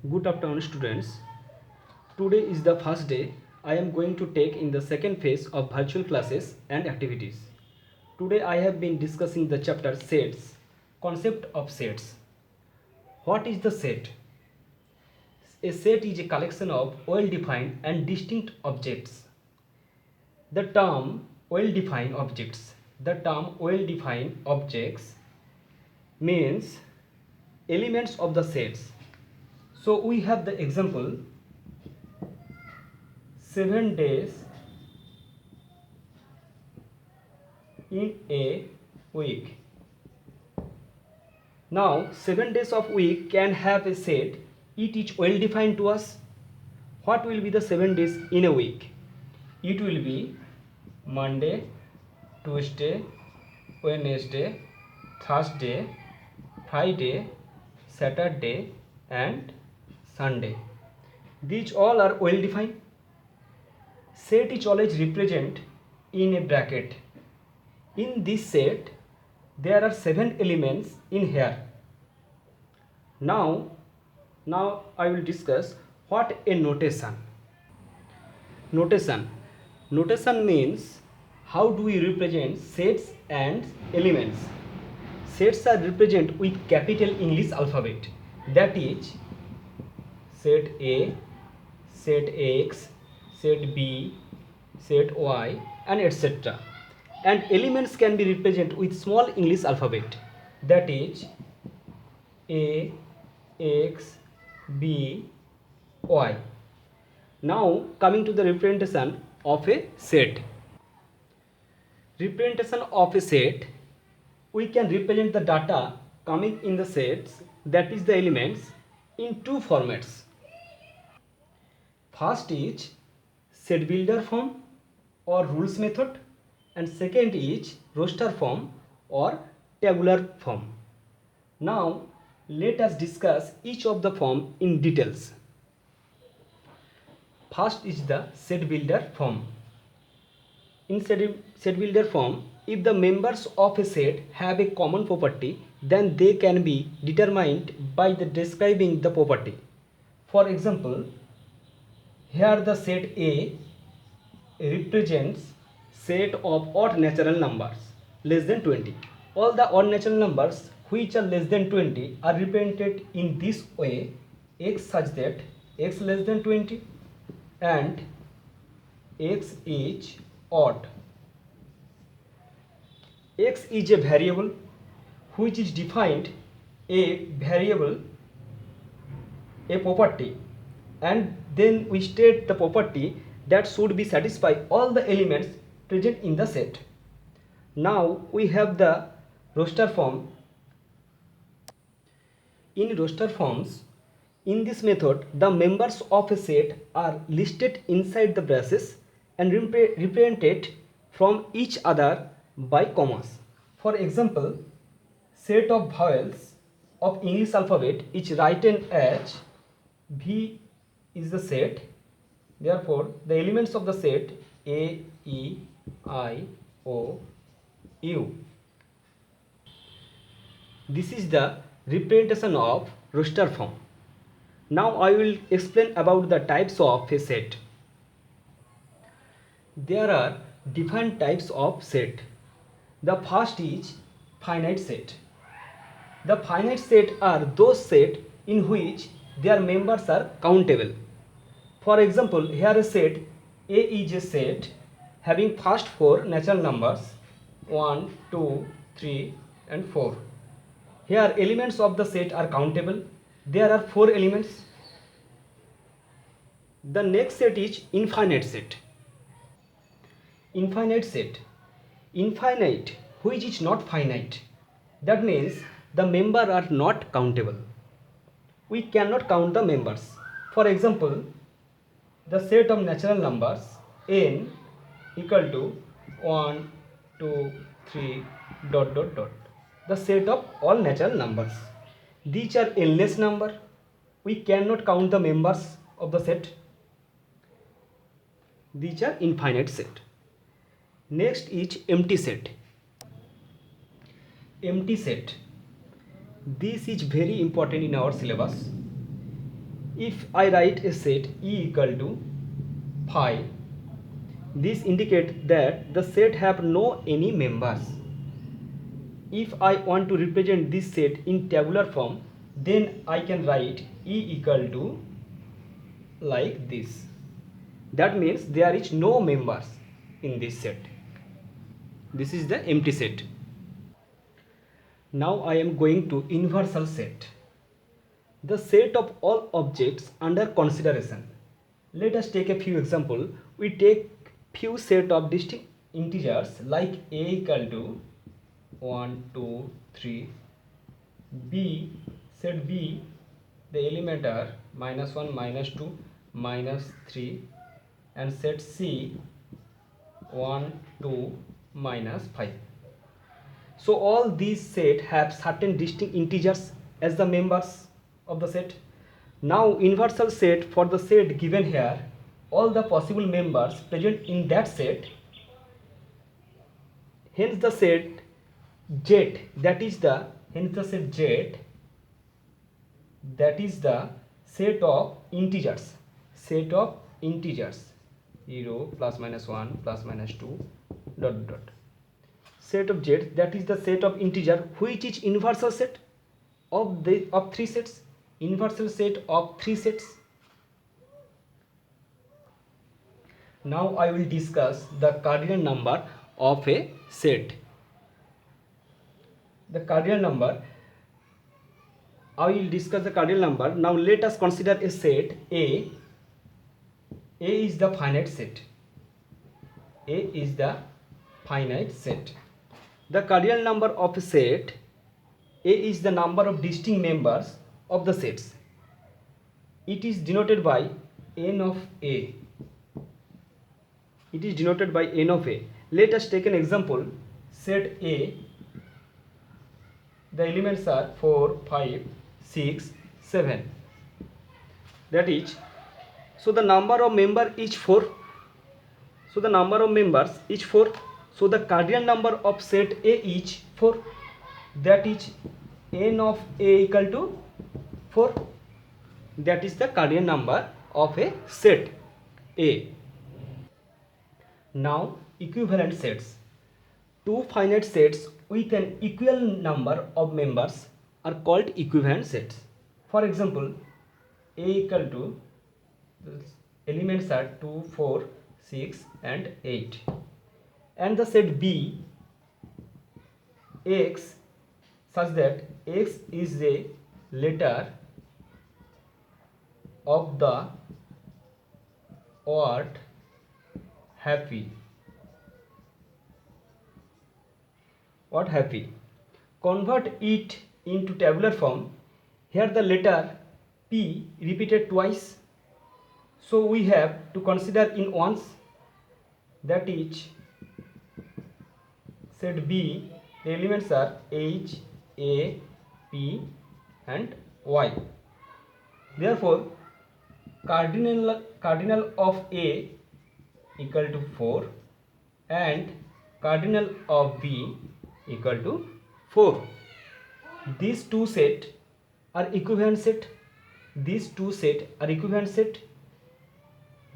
Good afternoon, students. Today is the first day I am going to take in the second phase of virtual classes and activities. Today I have been discussing the chapter sets, concept of sets. What is the set? A set is a collection of well-defined and distinct objects. The term well-defined objects means elements of the sets. So we have the example 7 days in a week. Now 7 days of week can have a set. It is well defined to us. What will be the 7 days in a week? It will be Monday, Tuesday, Wednesday, Thursday, Friday, Saturday and Sunday. These all are well defined. Set is always represented in a bracket. In this set there are 7 elements in here. Now I will discuss what a notation. Notation means how do we represent sets and elements. Sets are represented with capital English alphabet, that is set A, set X, set B, set Y and etc. And elements can be represented with small English alphabet, that is A, X, B, Y. Now coming to the representation of a set. Representation of a set, we can represent the data coming in the sets, that is the elements, in two formats. First is set builder form or rules method, and second is roster form or tabular form. Now let us discuss each of the form in details. First is the set builder form. In set builder form, if the members of a set have a common property, then they can be determined by the describing the property. For example, here the set A represents set of odd natural numbers less than 20. All the odd natural numbers which are less than 20 are represented in this way: x such that x less than 20 and x is odd. X is a variable which is defined a variable, a property, and then we state the property that should be satisfy all the elements present in the set. Now we have the roster form. In roster forms, in this method the members of a set are listed inside the braces and represented from each other by commas. For example, set of vowels of English alphabet is written as V is the set. Therefore, the elements of the set A, E, I, O, U. This is the representation of roster form. Now I will explain about the types of a set. There are different types of set. The first is finite set. The finite set are those sets in which their members are countable. For example, here a set A is a set having first 4 natural numbers 1, 2, 3 and 4. Here elements of the set are countable. There are 4 elements. The next set is infinite set. Infinite set. Infinite which is not finite. That means the members are not countable. We cannot count the members. For example, the set of natural numbers n equal to 1, 2, 3, ... The set of all natural numbers. These are endless number. We cannot count the members of the set. These are infinite set. Next is empty set. Empty set. This is very important in our syllabus. If I write a set E equal to 5, this indicates that the set have no any members. If I want to represent this set in tabular form, then I can write E equal to like this. That means there is no members in this set. This is the empty set. Now I am going to universal set. The set of all objects under consideration. Let us take a few examples. We take few set of distinct integers like a equal to 1, 2, 3. B, set B, the element are -1, -2, -3, and set C 1, 2, -5. So all these set have certain distinct integers as the members of the set. Now universal set for the set given here, all the possible members present in that set, hence the set Z, that is the set Z, that is the set of integers, 0 plus minus 1 plus minus 2 dot dot. Set of Z, that is the set of integer which is universal set of three sets, universal set of three sets. Now I will discuss the cardinal number of a set. The cardinal number, I will discuss the cardinal number. Now let us consider a set A. A is the finite set. A is the finite set. The cardinal number of a set A is the number of distinct members of the sets. It is denoted by n of A. It is denoted by n of A. Let us take an example. Set A, the elements are 4, 5, 6, 7. That is, so the number of member is 4. So the number of members is 4. So the cardinal number of set A is 4. That is n of A equal to 4. That is the cardinal number of a set A. Now equivalent sets. Two finite sets with an equal number of members are called equivalent sets. For example, A equal to, elements are 2, 4, 6 and 8, and the set B X such that X is a letter of the word happy. What happy? Convert it into tabular form. Here the letter P repeated twice, so we have to consider in ones. That is, set B, the elements are H, A, P and Y. Therefore cardinal of A equal to 4 and cardinal of B equal to 4. These two set are equivalent set. These two set are equivalent set.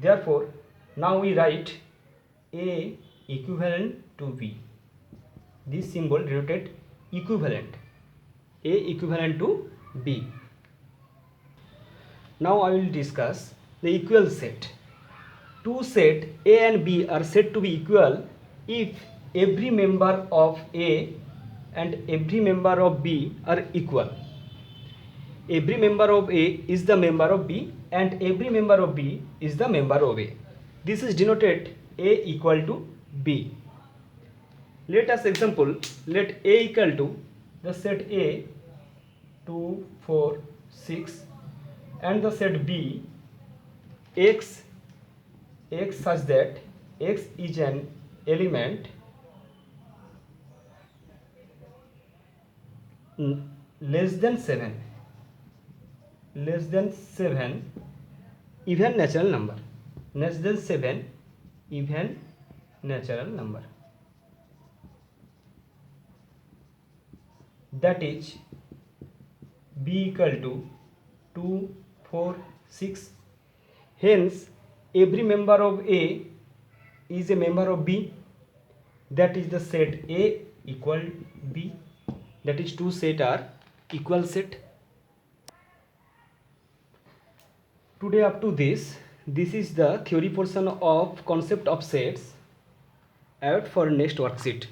Therefore now we write A equivalent to B. This symbol denoted equivalent. A equivalent to B. Now I will discuss the equal set. Two set A and B are said to be equal if every member of A and every member of B are equal. Every member of A is the member of B and every member of B is the member of A. This is denoted A equal to B. Let us example, let A equal to the set A 2, 4, 6 and the set B X such that X is an element less than 7 even natural number, less than 7 even natural number. That is B equal to 2, 4, 6. Hence, every member of A is a member of B. That is the set A equal B. That is two set are equal set. Today up to this is the theory portion of concept of sets. Add for next worksheet.